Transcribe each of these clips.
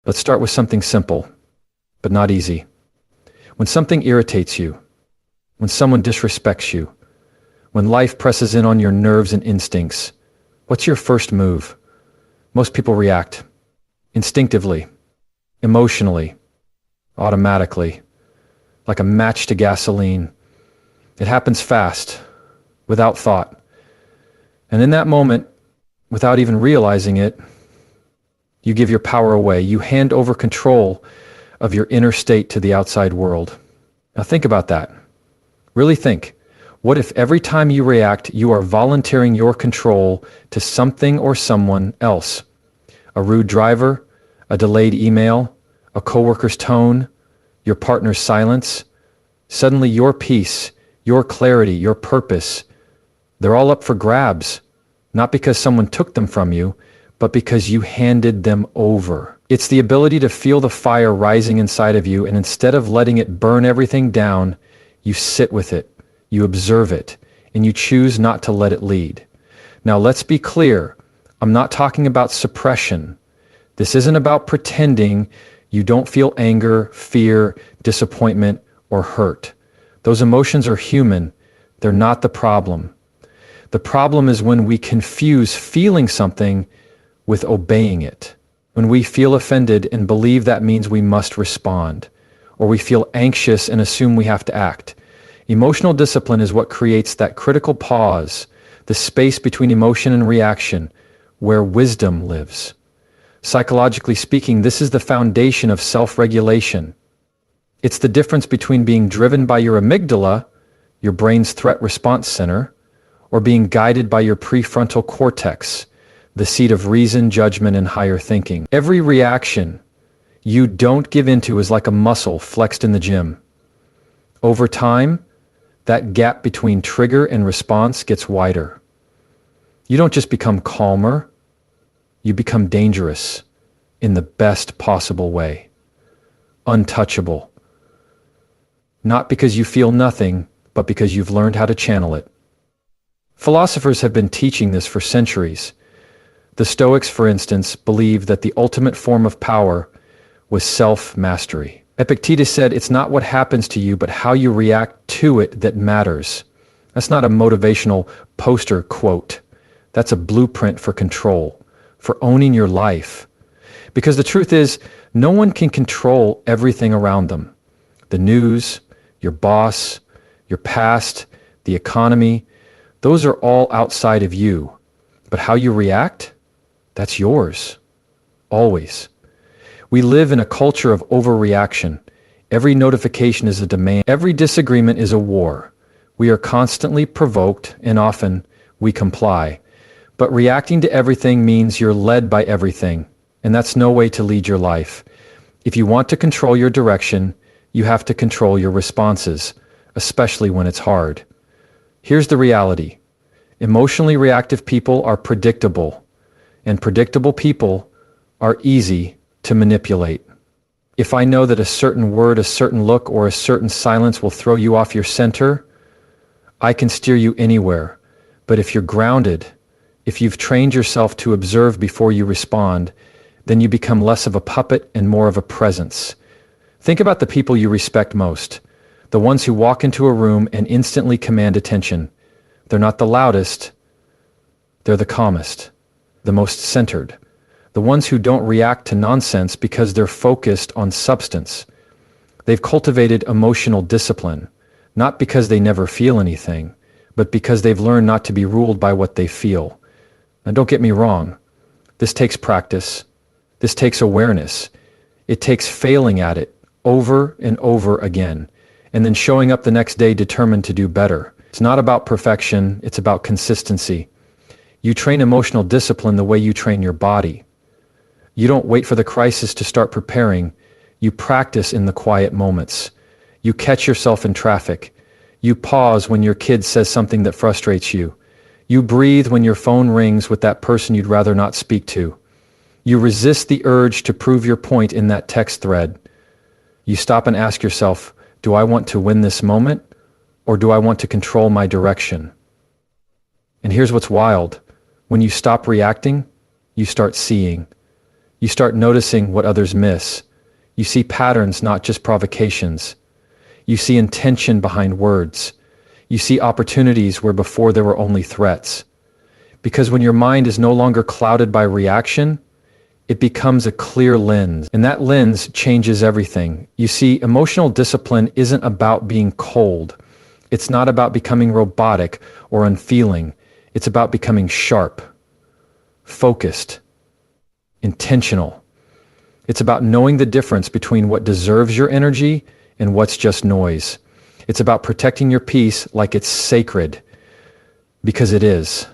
Let's start with something simple, but not easy. When something irritates you, when someone disrespects you, when life presses in on your nerves and instincts, what's your first move? Most people react instinctively, emotionally, automatically, like a match to gasoline. It happens fast, without thought. And in that moment, without even realizing it, you give your power away. You hand over control of your inner state to the outside world. Now think about that. Really think. What if every time you react, you are volunteering your control to something or someone else? A rude driver, a delayed email, a coworker's tone, your partner's silence. Suddenly your peace, your clarity, your purpose, they're all up for grabs. Not because someone took them from you, but because you handed them over. It's the ability to feel the fire rising inside of you, and instead of letting it burn everything down, you sit with it, you observe it, and you choose not to let it lead. Now let's be clear, I'm not talking about suppression. This isn't about pretending you don't feel anger, fear, disappointment, or hurt. Those emotions are human. They're not the problem. The problem is when we confuse feeling something with obeying it. When we feel offended and believe that means we must respond, or we feel anxious and assume we have to act. Emotional discipline is what creates that critical pause, the space between emotion and reaction, where wisdom lives. Psychologically speaking, this is the foundation of self-regulation. It's the difference between being driven by your amygdala, your brain's threat response center, or being guided by your prefrontal cortex, the seat of reason, judgment, and higher thinking. Every reaction you don't give into is like a muscle flexed in the gym. Over time, that gap between trigger and response gets wider. You don't just become calmer, you become dangerous in the best possible way. Untouchable. Not because you feel nothing, but because you've learned how to channel it. Philosophers have been teaching this for centuries. The Stoics, for instance, believed that the ultimate form of power was self-mastery. Epictetus said, it's not what happens to you, but how you react to it that matters. That's not a motivational poster quote. That's a blueprint for control, for owning your life. Because the truth is, no one can control everything around them. The news, your boss, your past, the economy, those are all outside of you. But how you react? That's yours. Always. We live in a culture of overreaction. Every notification is a demand. Every disagreement is a war. We are constantly provoked, and often we comply. But reacting to everything means you're led by everything, and that's no way to lead your life. If you want to control your direction, you have to control your responses, especially when it's hard. Here's the reality. Emotionally reactive people are predictable, and predictable people are easy to manipulate. If I know that a certain word, a certain look, or a certain silence will throw you off your center, I can steer you anywhere. But if you're grounded, if you've trained yourself to observe before you respond, then you become less of a puppet and more of a presence. Think about the people you respect most, the ones who walk into a room and instantly command attention. They're not the loudest, they're the calmest, the most centered. The ones who don't react to nonsense because they're focused on substance. They've cultivated emotional discipline, not because they never feel anything, but because they've learned not to be ruled by what they feel. Now don't get me wrong, this takes practice, this takes awareness, it takes failing at it over and over again, and then showing up the next day determined to do better. It's not about perfection, it's about consistency. You train emotional discipline the way you train your body. You don't wait for the crisis to start preparing. You practice in the quiet moments. You catch yourself in traffic. You pause when your kid says something that frustrates you. You breathe when your phone rings with that person you'd rather not speak to. You resist the urge to prove your point in that text thread. You stop and ask yourself, do I want to win this moment? Or do I want to control my direction? And here's what's wild. When you stop reacting, you start seeing. You start noticing what others miss. You see patterns, not just provocations. You see intention behind words. You see opportunities where before there were only threats. Because when your mind is no longer clouded by reaction, it becomes a clear lens, and that lens changes everything. You see, emotional discipline isn't about being cold. It's not about becoming robotic or unfeeling. It's about becoming sharp, focused, intentional. It's about knowing the difference between what deserves your energy and what's just noise. It's about protecting your peace like it's sacred, because it is.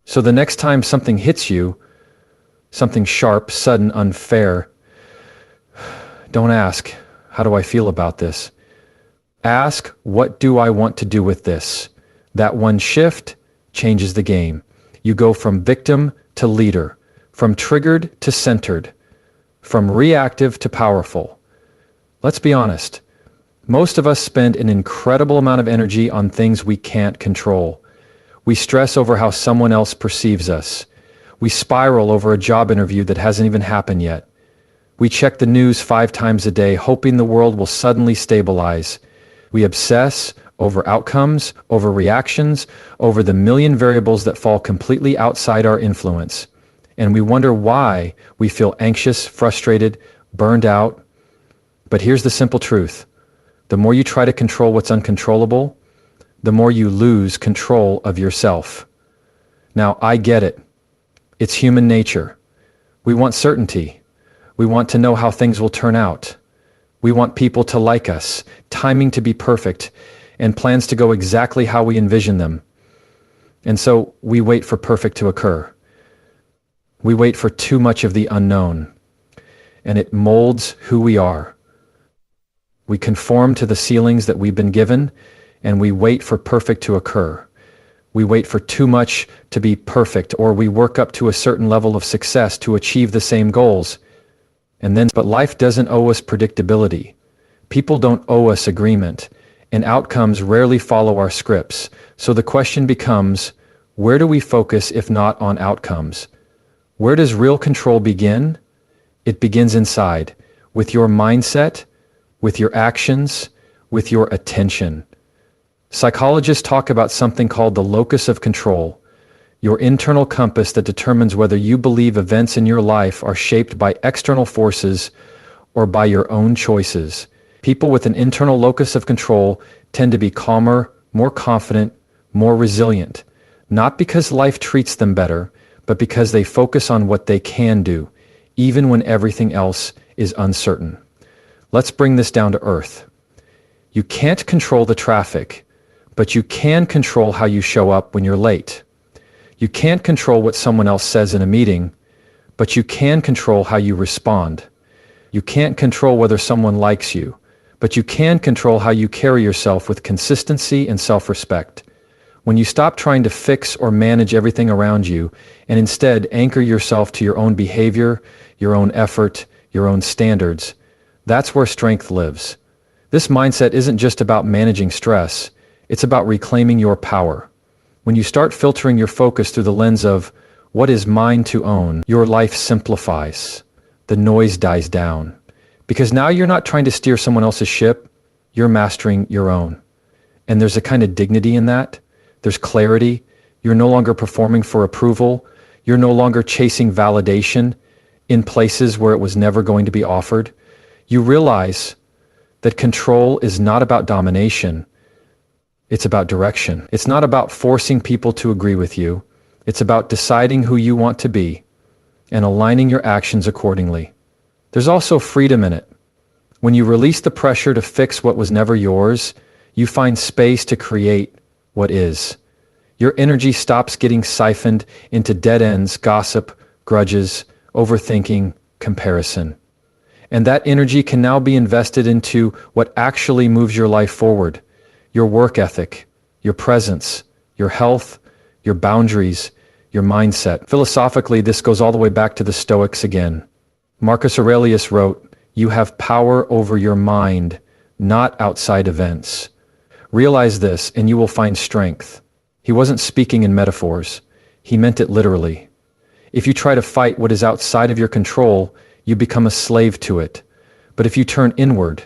So the next time something hits you, something sharp, sudden, unfair, don't ask, how do I feel about this? Ask, what do I want to do with this? That one shift changes the game. You go from victim to leader, from triggered to centered, from reactive to powerful. Let's be honest. Most of us spend an incredible amount of energy on things we can't control. We stress over how someone else perceives us. We spiral over a job interview that hasn't even happened yet. We check the news 5 times a day, hoping the world will suddenly stabilize. We obsess over outcomes, over reactions, over the million variables that fall completely outside our influence. And we wonder why we feel anxious, frustrated, burned out. But here's the simple truth. The more you try to control what's uncontrollable, the more you lose control of yourself. Now, I get it. It's human nature. We want certainty. We want to know how things will turn out. We want people to like us, timing to be perfect, and plans to go exactly how we envision them. And so we wait for perfect to occur. We wait for too much of the unknown, and it molds who we are. We conform to the ceilings that we've been given, and we wait for perfect to occur. We wait for too much to be perfect, or we work up to a certain level of success to achieve the same goals. But life doesn't owe us predictability. People don't owe us agreement, and outcomes rarely follow our scripts. So the question becomes, where do we focus if not on outcomes? Where does real control begin? It begins inside, with your mindset, with your actions, with your attention. Psychologists talk about something called the locus of control, your internal compass that determines whether you believe events in your life are shaped by external forces or by your own choices. People with an internal locus of control tend to be calmer, more confident, more resilient, not because life treats them better, but because they focus on what they can do, even when everything else is uncertain. Let's bring this down to earth. You can't control the traffic, but you can control how you show up when you're late. You can't control what someone else says in a meeting, but you can control how you respond. You can't control whether someone likes you, but you can control how you carry yourself with consistency and self-respect. When you stop trying to fix or manage everything around you and instead anchor yourself to your own behavior, your own effort, your own standards, that's where strength lives. This mindset isn't just about managing stress. It's about reclaiming your power. When you start filtering your focus through the lens of what is mine to own, your life simplifies. The noise dies down. Because now you're not trying to steer someone else's ship, you're mastering your own. And there's a kind of dignity in that. There's clarity. You're no longer performing for approval. You're no longer chasing validation in places where it was never going to be offered. You realize that control is not about domination. It's about direction. It's not about forcing people to agree with you. It's about deciding who you want to be and aligning your actions accordingly. There's also freedom in it. When you release the pressure to fix what was never yours, you find space to create what is. Your energy stops getting siphoned into dead ends, gossip, grudges, overthinking, comparison. And that energy can now be invested into what actually moves your life forward. Your work ethic, your presence, your health, your boundaries, your mindset. Philosophically, this goes all the way back to the Stoics again. Marcus Aurelius wrote, "You have power over your mind, not outside events. Realize this, and you will find strength." He wasn't speaking in metaphors. He meant it literally. If you try to fight what is outside of your control, you become a slave to it. But if you turn inward,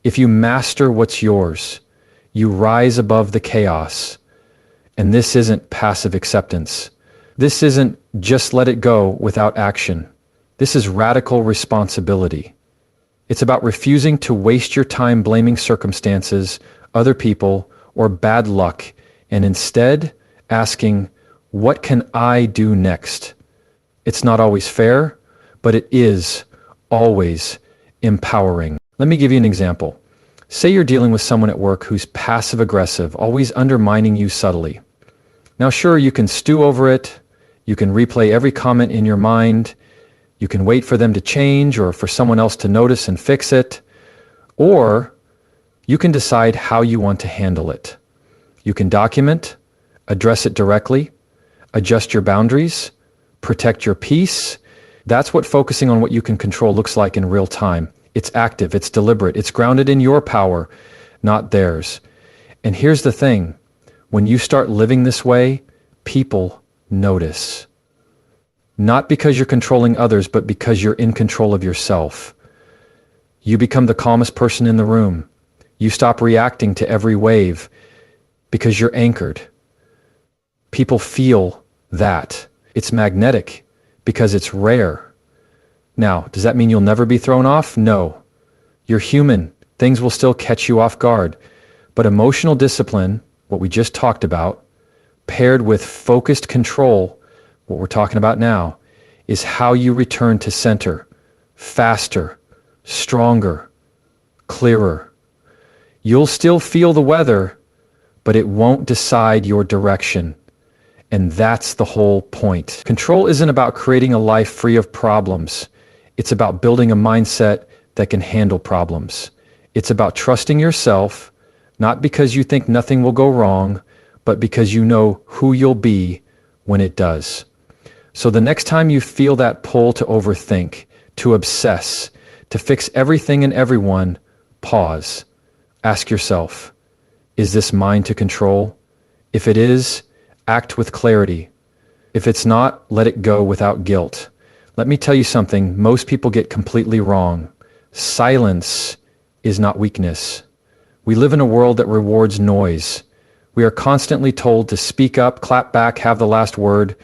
if you master what's yours, you rise above the chaos. And this isn't passive acceptance. This isn't just let it go without action. This is radical responsibility. It's about refusing to waste your time blaming circumstances, other people, or bad luck, and instead asking, what can I do next? It's not always fair, but it is always empowering. Let me give you an example. Say you're dealing with someone at work who's passive-aggressive, always undermining you subtly. Now sure, you can stew over it, you can replay every comment in your mind, you can wait for them to change or for someone else to notice and fix it, or you can decide how you want to handle it. You can document, address it directly, adjust your boundaries, protect your peace. That's what focusing on what you can control looks like in real time. It's active, it's deliberate, it's grounded in your power, not theirs. And here's the thing, when you start living this way, people notice. Not because you're controlling others, but because you're in control of yourself. You become the calmest person in the room. You stop reacting to every wave because you're anchored. People feel that. It's magnetic because it's rare. Now, does that mean you'll never be thrown off? No. You're human. Things will still catch you off guard. But emotional discipline, what we just talked about, paired with focused control, what we're talking about now, is how you return to center, faster, stronger, clearer. You'll still feel the weather, but it won't decide your direction. And that's the whole point. Control isn't about creating a life free of problems. It's about building a mindset that can handle problems. It's about trusting yourself, not because you think nothing will go wrong, but because you know who you'll be when it does. So the next time you feel that pull to overthink, to obsess, to fix everything and everyone, pause. Ask yourself, is this mine to control? If it is, act with clarity. If it's not, let it go without guilt. Let me tell you something most people get completely wrong. Silence is not weakness. We live in a world that rewards noise. We are constantly told to speak up, clap back, have the last word.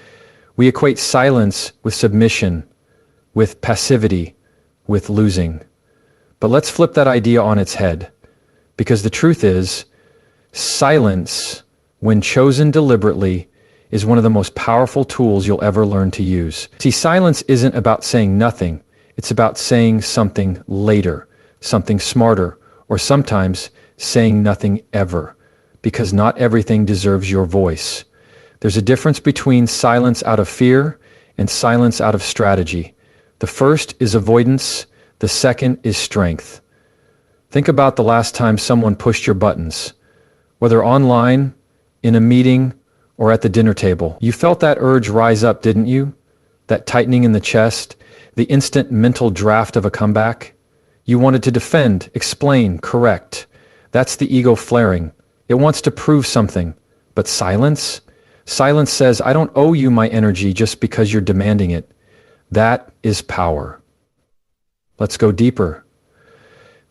We equate silence with submission, with passivity, with losing. But let's flip that idea on its head. Because the truth is, silence, when chosen deliberately, is one of the most powerful tools you'll ever learn to use. See, silence isn't about saying nothing. It's about saying something later, something smarter, or sometimes saying nothing ever. Because not everything deserves your voice. There's a difference between silence out of fear and silence out of strategy. The first is avoidance. The second is strength. Think about the last time someone pushed your buttons. Whether online, in a meeting, or at the dinner table. You felt that urge rise up, didn't you? That tightening in the chest, the instant mental draft of a comeback. You wanted to defend, explain, correct. That's the ego flaring. It wants to prove something. But silence? Silence says, I don't owe you my energy just because you're demanding it. That is power. Let's go deeper.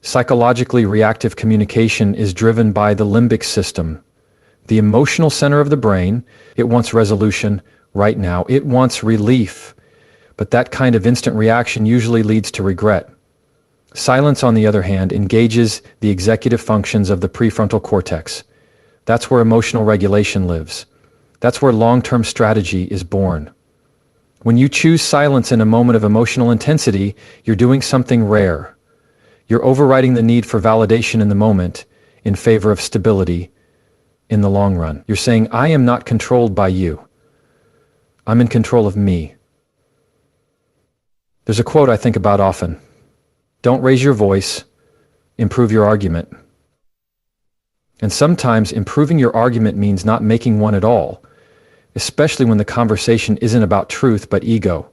Psychologically reactive communication is driven by the limbic system. The emotional center of the brain. It wants resolution right now. It wants relief. But that kind of instant reaction usually leads to regret. Silence, on the other hand, engages the executive functions of the prefrontal cortex. That's where emotional regulation lives. That's where long-term strategy is born. When you choose silence in a moment of emotional intensity, you're doing something rare. You're overriding the need for validation in the moment in favor of stability in the long run. You're saying, I am not controlled by you. I'm in control of me. There's a quote I think about often. Don't raise your voice, improve your argument. And sometimes improving your argument means not making one at all, especially when the conversation isn't about truth but ego.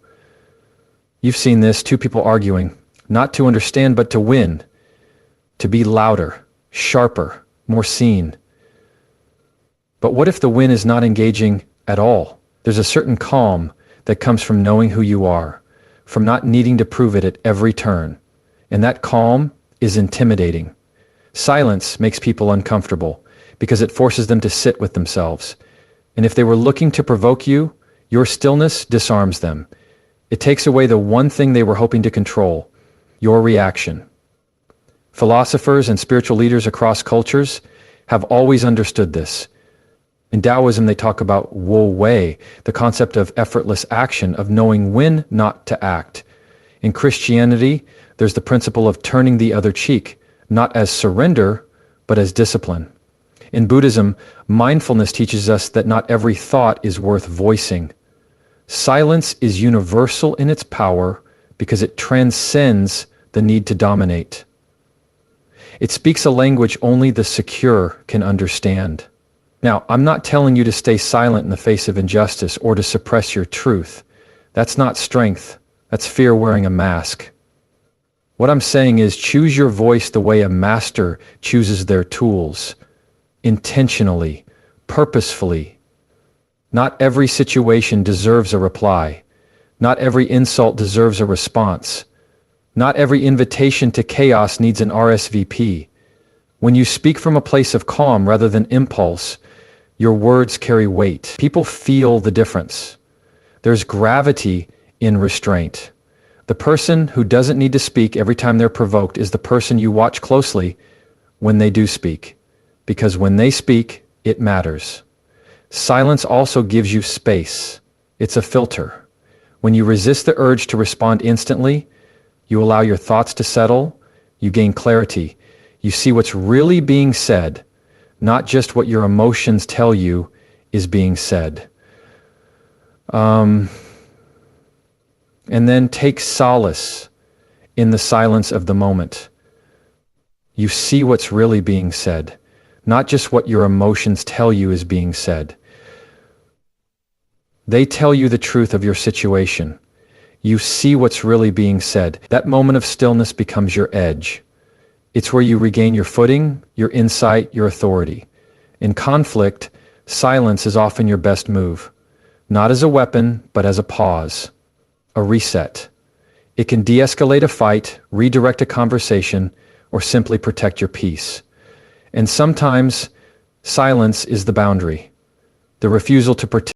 You've seen this, two people arguing, not to understand but to win, to be louder, sharper, more seen. But what if the win is not engaging at all? There's a certain calm, that comes from knowing who you are, from not needing to prove it at every turn. And that calm is intimidating. Silence makes people uncomfortable because it forces them to sit with themselves. And if they were looking to provoke you, your stillness disarms them. It takes away the one thing they were hoping to control, your reaction. Philosophers and spiritual leaders across cultures have always understood this. In Taoism, they talk about Wu Wei, the concept of effortless action, of knowing when not to act. In Christianity, there's the principle of turning the other cheek, not as surrender, but as discipline. In Buddhism, mindfulness teaches us that not every thought is worth voicing. Silence is universal in its power because it transcends the need to dominate. It speaks a language only the secure can understand. Now, I'm not telling you to stay silent in the face of injustice or to suppress your truth. That's not strength. That's fear wearing a mask. What I'm saying is choose your voice the way a master chooses their tools. Intentionally, purposefully. Not every situation deserves a reply. Not every insult deserves a response. Not every invitation to chaos needs an RSVP. When you speak from a place of calm rather than impulse, your words carry weight. People feel the difference. There's gravity in restraint. The person who doesn't need to speak every time they're provoked is the person you watch closely when they do speak. Because when they speak, it matters. Silence also gives you space. It's a filter. When you resist the urge to respond instantly, you allow your thoughts to settle, you gain clarity. You see what's really being said, not just what your emotions tell you is being said. And then take solace in the silence of the moment. You see what's really being said, not just what your emotions tell you is being said. They tell you the truth of your situation. You see what's really being said. That moment of stillness becomes your edge. It's where you regain your footing, your insight, your authority. In conflict, silence is often your best move. Not as a weapon, but as a pause. A reset. It can de-escalate a fight, redirect a conversation, or simply protect your peace. And sometimes, silence is the boundary. The refusal to protect